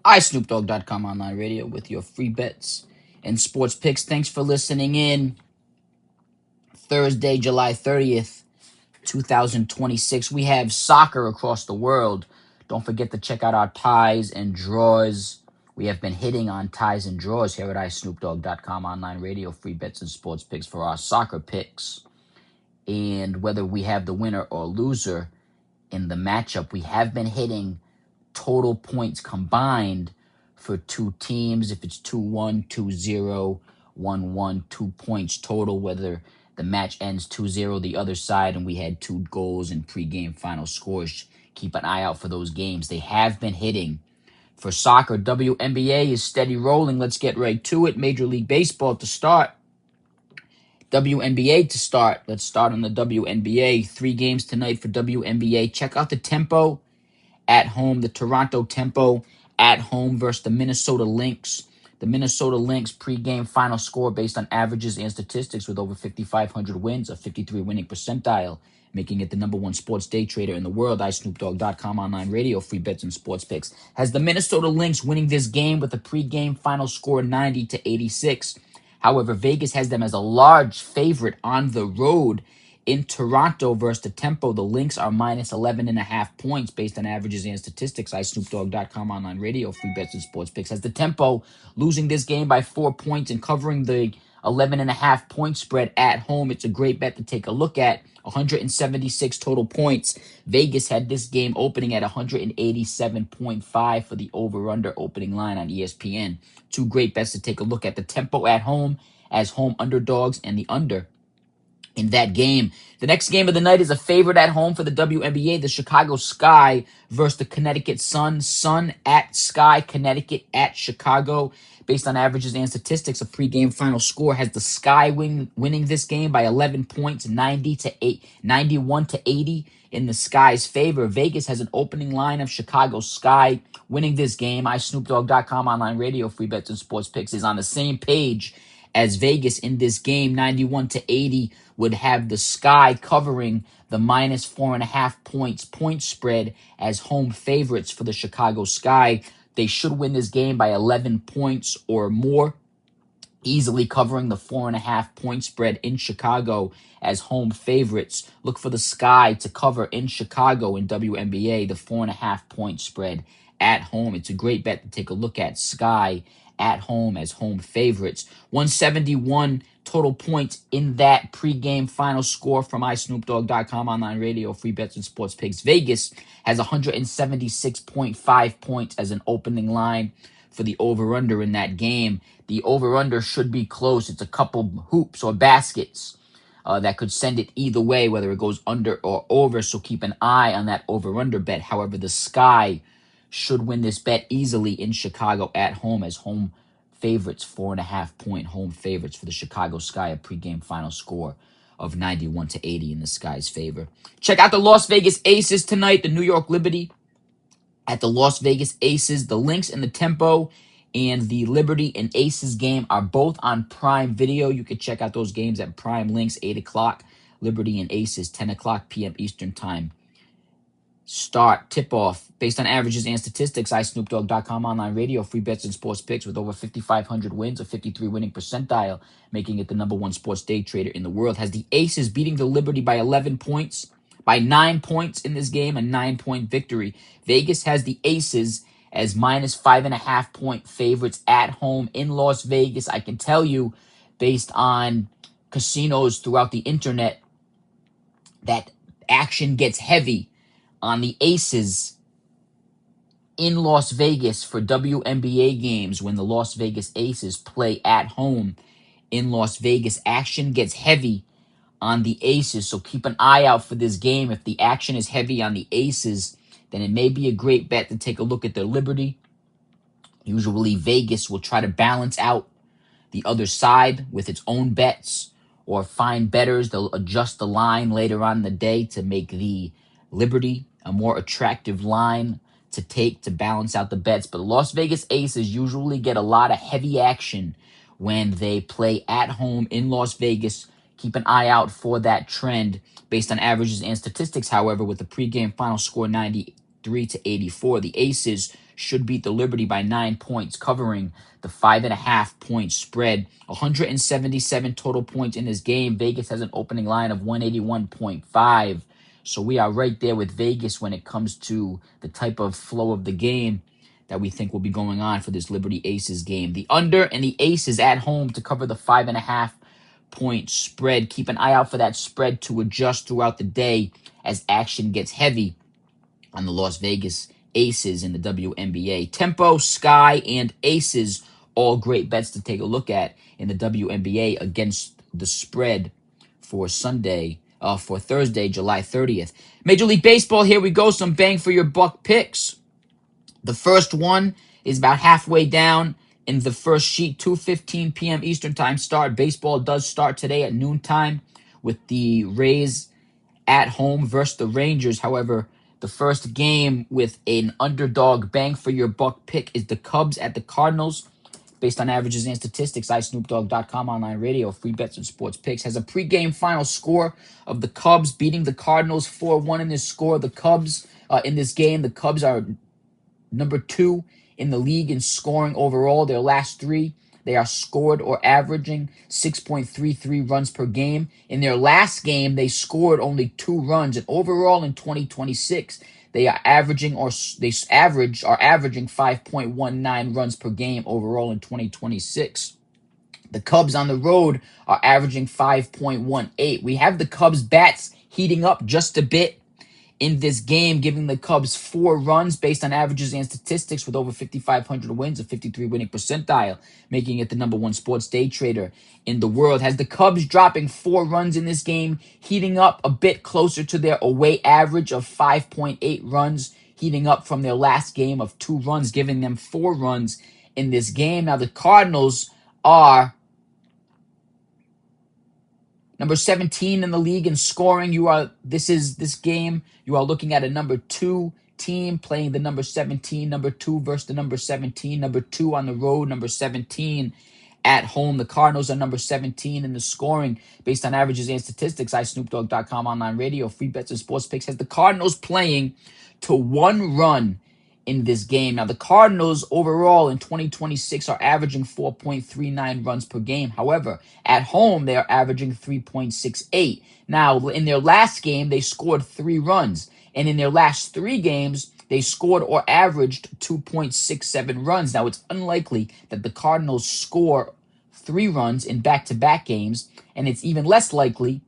iSnoopDogg.com online radio with your free bets and sports picks. Thanks for listening in. Thursday, July 30th, 2026. We have soccer across the world. Don't forget to check out our ties and draws. We have been hitting on ties and draws here at iSnoopDogg.com online radio, free bets and sports picks for our soccer picks. And whether we have the winner or loser in the matchup, we have been hitting total points combined for two teams. If it's 2-1, 2-0, 1-1, 2 points total, whether the match ends 2-0 the other side and we had 2 goals in pregame final scores. Keep an eye out for those games. They have been hitting. For soccer, WNBA is steady rolling. Let's get right to it. Major League Baseball to start. WNBA to start. Let's start on the WNBA. 3 games tonight for WNBA. Check out the tempo at home. The Toronto Tempo at home versus the Minnesota Lynx. The Minnesota Lynx pregame final score based on averages and statistics with over 5,500 wins, a 53 winning percentile, making it the number 1 sports day trader in the world. iSnoopDogg.com online radio, free bets and sports picks. Has the Minnesota Lynx winning this game with a pregame final score 90-86. However, Vegas has them as a large favorite on the road in Toronto versus the Tempo. The Lynx are minus 11.5 points based on averages and statistics. iSnoopDogg.com online radio, free bets and sports picks. Has the Tempo losing this game by 4 points and covering the 11.5 point spread at home. It's a great bet to take a look at. 176 total points. Vegas had this game opening at 187.5 for the over-under opening line on ESPN. 2 great bets to take a look at. The Tempo at home as home underdogs and the under in that game. The next game of the night is a favorite at home for the WNBA, the Chicago Sky versus the Connecticut Sun. Sun at Sky, Connecticut at Chicago. Based on averages and statistics, a pregame final score has the Sky winning this game by 11 points, 91-80 in the Sky's favor. Vegas has an opening line of Chicago Sky winning this game. iSnoopDogg.com online radio, free bets and sports picks is on the same page as Vegas in this game. 91-80 would have the Sky covering the minus 4.5 points point spread as home favorites for the Chicago Sky. They should win this game by 11 points or more, easily covering the 4.5 point spread in Chicago as home favorites. Look for the Sky to cover in Chicago in WNBA, the 4.5 point spread at home. It's a great bet to take a look at. Sky at home as home favorites. 171 total points in that pregame final score from iSnoopDogg.com online radio, free bets and sports picks. Vegas has 176.5 points as an opening line for the over-under in that game. The over-under should be close. It's a couple hoops or baskets that could send it either way, whether it goes under or over, so keep an eye on that over-under bet. However, the Sky should win this bet easily in Chicago at home as home favorites, 4.5 point home favorites for the Chicago Sky, a pregame final score of 91-80 in the Sky's favor. Check out the Las Vegas Aces tonight, the New York Liberty at the Las Vegas Aces. The Lynx and the Tempo and the Liberty and Aces game are both on Prime Video. You can check out those games at Prime Links, 8 o'clock. Liberty and Aces, 10 o'clock p.m. Eastern Time. Start tip-off based on averages and statistics. iSnoopDogg.com online radio, free bets and sports picks with over 5,500 wins, a 53 winning percentile, making it the number 1 sports day trader in the world. Has the Aces beating the Liberty by 11 points, by 9 points in this game, a 9-point victory. Vegas has the Aces as minus 5.5 point favorites at home in Las Vegas. I can tell you, based on casinos throughout the internet, that action gets heavy on the Aces in Las Vegas for WNBA games. When the Las Vegas Aces play at home in Las Vegas, action gets heavy on the Aces, so keep an eye out for this game. If the action is heavy on the Aces, then it may be a great bet to take a look at their Liberty. Usually Vegas will try to balance out the other side with its own bets or find bettors. They'll adjust the line later on in the day to make the Liberty a more attractive line to take to balance out the bets. But Las Vegas Aces usually get a lot of heavy action when they play at home in Las Vegas. Keep an eye out for that trend based on averages and statistics. However, with the pregame final score 93-84, the Aces should beat the Liberty by 9 points, covering the 5.5-point spread. 177 total points in this game. Vegas has an opening line of 181.5. So we are right there with Vegas when it comes to the type of flow of the game that we think will be going on for this Liberty Aces game. The under and the Aces at home to cover the 5.5-point spread. Keep an eye out for that spread to adjust throughout the day as action gets heavy on the Las Vegas Aces in the WNBA. Tempo, Sky, and Aces, all great bets to take a look at in the WNBA against the spread for Thursday, July 30th. Major League Baseball, here we go. Some bang for your buck picks. The first one is about halfway down in the first sheet, 2:15 p.m. Eastern Time start. Baseball does start today at noontime with the Rays at home versus the Rangers. However, the first game with an underdog bang for your buck pick is the Cubs at the Cardinals. Based on averages and statistics, iSnoopDogg.com online radio, free bets and sports picks, has a pregame final score of the Cubs beating the Cardinals 4-1 in this score. The Cubs, in this game, the Cubs are number 2 in the league in scoring overall. Their last 3, they are scored or averaging 6.33 runs per game. In their last game, they scored only 2 runs. And overall in 2026, they are averaging 5.19 runs per game overall in 2026. The Cubs on the road are averaging 5.18. We have the Cubs bats heating up just a bit in this game, giving the Cubs 4 runs based on averages and statistics with over 5,500 wins, a 53 winning percentile, making it the number 1 sports day trader in the world. Has the Cubs dropping 4 runs in this game, heating up a bit closer to their away average of 5.8 runs, heating up from their last game of 2 runs, giving them 4 runs in this game. Now the Cardinals are number 17 in the league in scoring. This game, you are looking at a number 2 team playing the number 17, number 2 versus the number 17, number 2 on the road, number 17 at home. The Cardinals are number 17 in the scoring based on averages and statistics. iSnoopDogg.com online radio, free bets and sports picks, has the Cardinals playing to 1 run in this game. Now, the Cardinals overall in 2026 are averaging 4.39 runs per game. However, at home, they are averaging 3.68. Now, in their last game, they scored 3 runs. And in their last 3 games, they scored or averaged 2.67 runs. Now, it's unlikely that the Cardinals score 3 runs in back-to-back games. And it's even less likely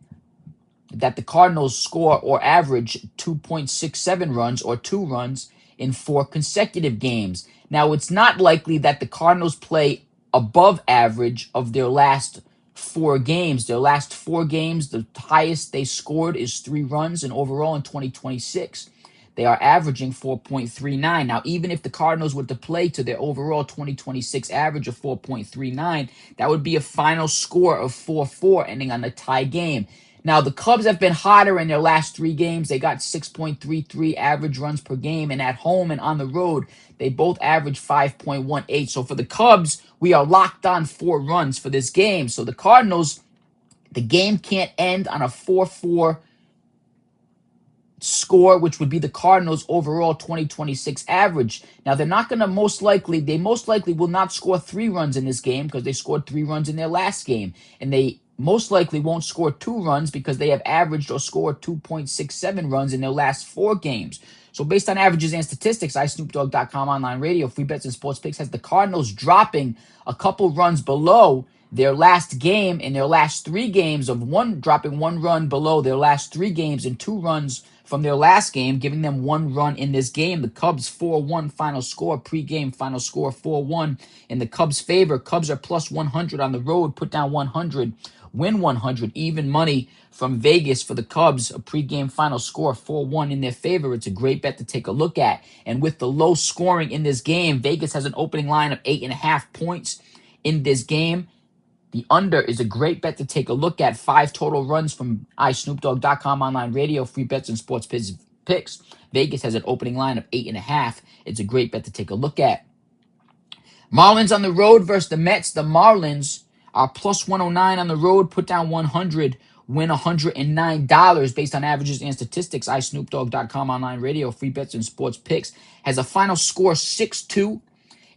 that the Cardinals score or average 2.67 runs or 2 runs in 4 consecutive games. Now, it's not likely that the Cardinals play above average of their last 4 games. Their last 4 games, the highest they scored is 3 runs, and overall in 2026, they are averaging 4.39. Now, even if the Cardinals were to play to their overall 2026 average of 4.39, that would be a final score of 4-4, ending on a tie game. Now, the Cubs have been hotter in their last 3 games. They got 6.33 average runs per game, and at home and on the road, they both average 5.18. So for the Cubs, we are locked on 4 runs for this game. So the Cardinals, the game can't end on a 4-4 score, which would be the Cardinals' overall 2026 average. Now, they most likely will not score 3 runs in this game because they scored 3 runs in their last game. And they most likely won't score 2 runs because they have averaged or scored 2.67 runs in their last 4 games. So based on averages and statistics, iSnoopDogg.com online radio, free bets and sports picks, has the Cardinals dropping a couple runs below their last game in their last 3 games dropping 1 run below their last 3 games and 2 runs from their last game, giving them 1 run in this game. The Cubs 4-1 final score, pregame final score 4-1 in the Cubs' favor. Cubs are plus 100 on the road, put down 100, win 100, even money from Vegas for the Cubs, a pregame final score 4-1 in their favor. It's a great bet to take a look at. And with the low scoring in this game, Vegas has an opening line of 8.5 points in this game. The under is a great bet to take a look at. 5 total runs from iSnoopDogg.com online radio, free bets and sports picks. Vegas has an opening line of 8.5. It's a great bet to take a look at. Marlins on the road versus the Mets. The Marlins are plus 109 on the road, put down 100, win $109 based on averages and statistics. iSnoopDogg.com online radio, free bets and sports picks. Has a final score 6-2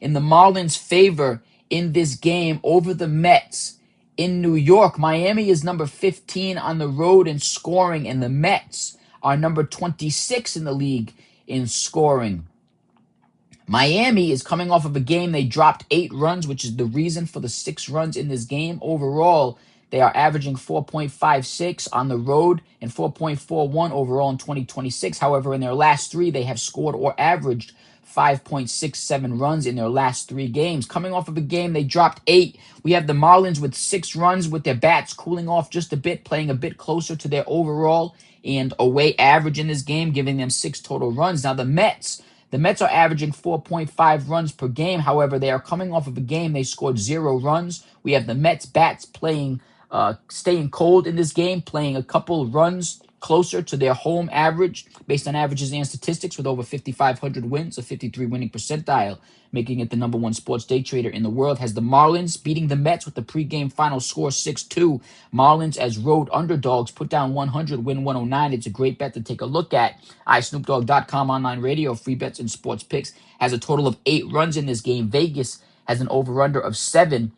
in the Marlins' favor in this game over the Mets in New York. Miami is number 15 on the road in scoring, and the Mets are number 26 in the league in scoring. Miami is coming off of a game they dropped 8 runs, which is the reason for the 6 runs in this game. Overall, they are averaging 4.56 on the road and 4.41 overall in 2026. However, in their last 3, they have scored or averaged 5.67 runs in their last 3 games. Coming off of a game they dropped 8, we have the Marlins with 6 runs with their bats cooling off just a bit, playing a bit closer to their overall and away average in this game, giving them 6 total runs. Now, the Mets are averaging 4.5 runs per game. However, they are coming off of a game they scored 0 runs. We have the Mets bats staying cold in this game, playing a couple runs closer to their home average based on averages and statistics, with over 5,500 wins, a 53 winning percentile, making it the number 1 sports day trader in the world. Has the Marlins beating the Mets with the pregame final score 6-2. Marlins as road underdogs, put down 100, win 109. It's a great bet to take a look at. iSnoopDogg.com online radio, free bets and sports picks. Has a total of 8 runs in this game. Vegas has an over-under of 7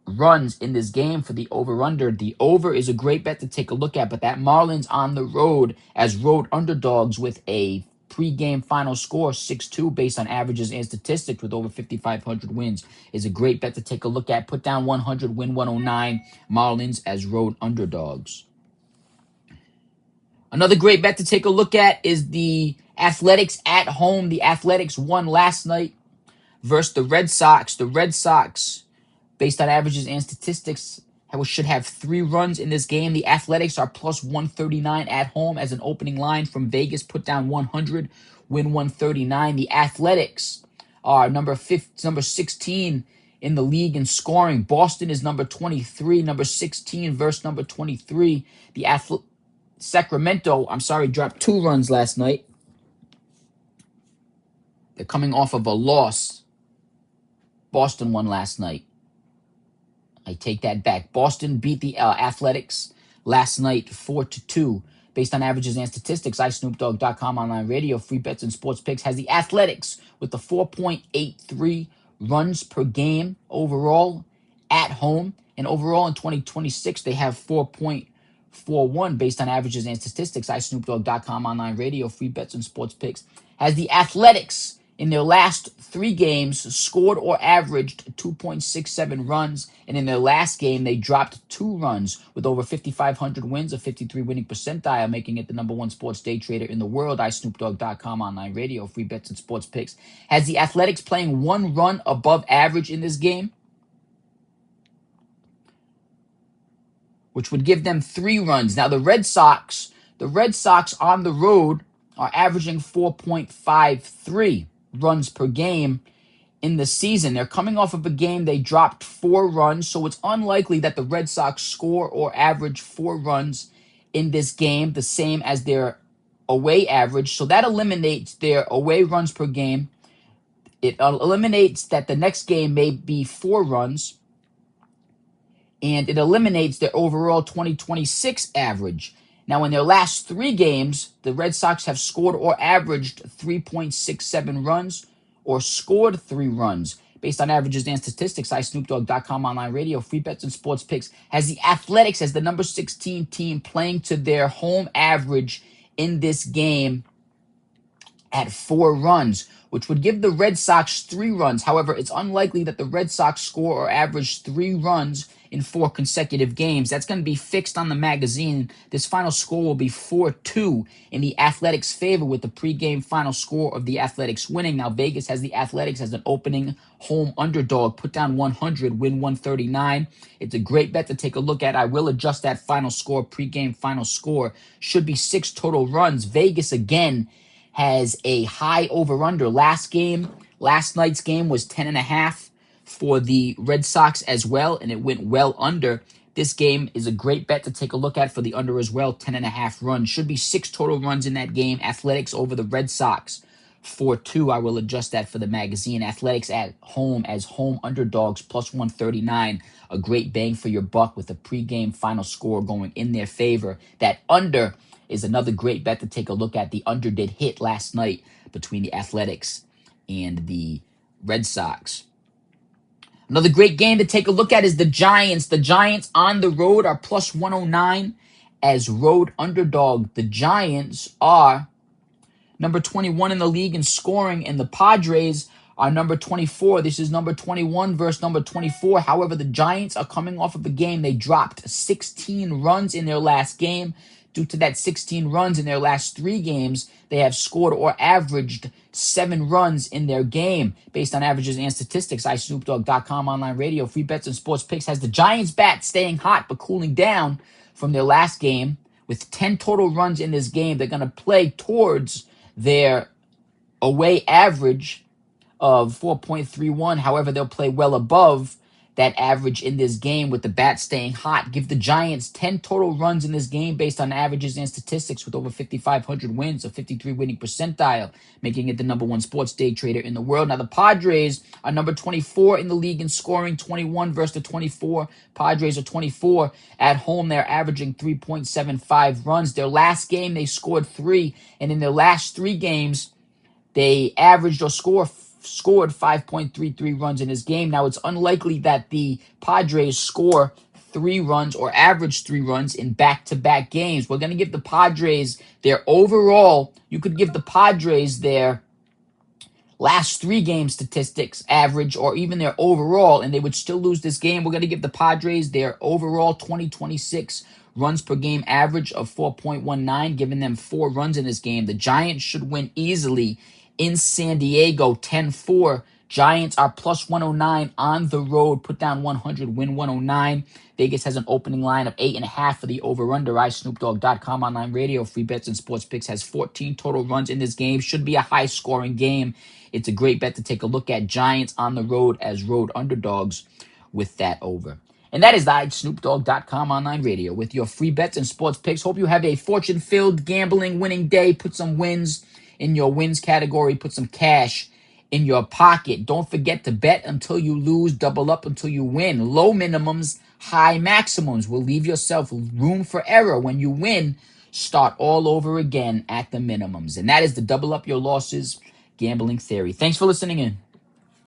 runs in this game for the over-under. The over is a great bet to take a look at, but that Marlins on the road as road underdogs with a pregame final score 6-2 based on averages and statistics with over 5,500 wins is a great bet to take a look at. Put down 100, win 109. Marlins as road underdogs. Another great bet to take a look at is the Athletics at home. The Athletics won last night versus the Red Sox. The Red Sox, based on averages and statistics, should have 3 runs in this game. The Athletics are plus 139 at home as an opening line from Vegas. Put down 100, win 139. The Athletics are number 16 in the league in scoring. Boston is number 23, number 16 versus number 23. Sacramento, dropped 2 runs last night. They're coming off of a loss. Boston won last night. I take that back. Boston beat the Athletics last night 4-2 based on averages and statistics. iSnoopDogg.com online radio, free bets and sports picks. Has the Athletics with the 4.83 runs per game overall at home. And overall in 2026, they have 4.41 based on averages and statistics. iSnoopDogg.com online radio, free bets and sports picks. Has the Athletics in their last 3 games scored or averaged 2.67 runs, and in their last game they dropped 2 runs with over 5,500 wins, a 53 winning percentile, making it the number 1 sports day trader in the world. iSnoopDogg.com online radio, free bets and sports picks. Has the Athletics playing 1 run above average in this game, which would give them 3 runs. Now the Red Sox on the road are averaging 4.53 runs per game in the season. They're coming off of a game they dropped 4 runs, so it's unlikely that the Red Sox score or average 4 runs in this game, the same as their away average. So that eliminates their away runs per game. It eliminates that the next game may be 4 runs, and it eliminates their overall 2026 average. Now, in their last 3 games, the Red Sox have scored or averaged 3.67 runs or scored 3 runs. Based on averages and statistics, iSnoopDogg.com online radio, free bets and sports picks. Has the Athletics as the number 16 team playing to their home average in this game at 4 runs, which would give the Red Sox 3 runs. However, it's unlikely that the Red Sox score or average 3 runs in 4 consecutive games. That's going to be fixed on the magazine. This final score will be 4-2 in the Athletics' favor, with the pregame final score of the Athletics winning. Now, Vegas has the Athletics as an opening home underdog. Put down 100, win 139. It's a great bet to take a look at. I will adjust that final score. Pregame final score should be 6 total runs. Vegas, again, has a high over-under. Last night's game was 10.5 for the Red Sox as well, and it went well under. This game is a great bet to take a look at for the under as well, 10.5 runs. Should be 6 total runs in that game. Athletics over the Red Sox. 4-2. I will adjust that for the magazine. Athletics at home as home underdogs plus 139. A great bang for your buck with a pregame final score going in their favor. That under is another great bet to take a look at. The under did hit last night between the Athletics and the Red Sox. Another great game to take a look at is the Giants. The Giants on the road are plus 109 as road underdog. The Giants are number 21 in the league in scoring, and the Padres are number 24. This is number 21 versus number 24. However, the Giants are coming off of a game. They dropped 16 runs in their last game. Due to that 16 runs in their last 3 games, they have scored or averaged 7 runs in their game. Based on averages and statistics, iSnoopDogg.com online radio, free bets and sports picks has the Giants bat staying hot but cooling down from their last game. With 10 total runs in this game, they're going to play towards their away average of 4.31. However, they'll play well above that average in this game with the bat staying hot. Give the Giants 10 total runs in this game based on averages and statistics with over 5,500 wins, a 53 winning percentile, making it the number 1 sports day trader in the world. Now, the Padres are number 24 in the league in scoring, 21 versus the 24. Padres are 24. At home, they're averaging 3.75 runs. Their last game, they scored 3, and in their last 3 games, they averaged or scored 5.33 runs in this game. Now, it's unlikely that the Padres score 3 runs or average 3 runs in back-to-back games. We're going to give the Padres their overall. You could give the Padres their last 3 game statistics average or even their overall, and they would still lose this game. We're going to give the Padres their overall 2026 runs per game average of 4.19, giving them 4 runs in this game. The Giants should win easily in San Diego, 10-4. Giants are plus 109 on the road. Put down 100, win 109. Vegas has an opening line of 8.5 for the over-under. iSnoopDogg.com online radio, free bets and sports picks has 14 total runs in this game. Should be a high-scoring game. It's a great bet to take a look at. Giants on the road as road underdogs with that over. And that is the iSnoopDogg.com online radio with your free bets and sports picks. Hope you have a fortune-filled gambling winning day. Put some wins in your wins category. Put some cash in your pocket. Don't forget to bet until you lose, double up until you win. Low minimums, high maximums will leave yourself room for error. When you win, start all over again at the minimums. And that is the double up your losses gambling theory. Thanks for listening in.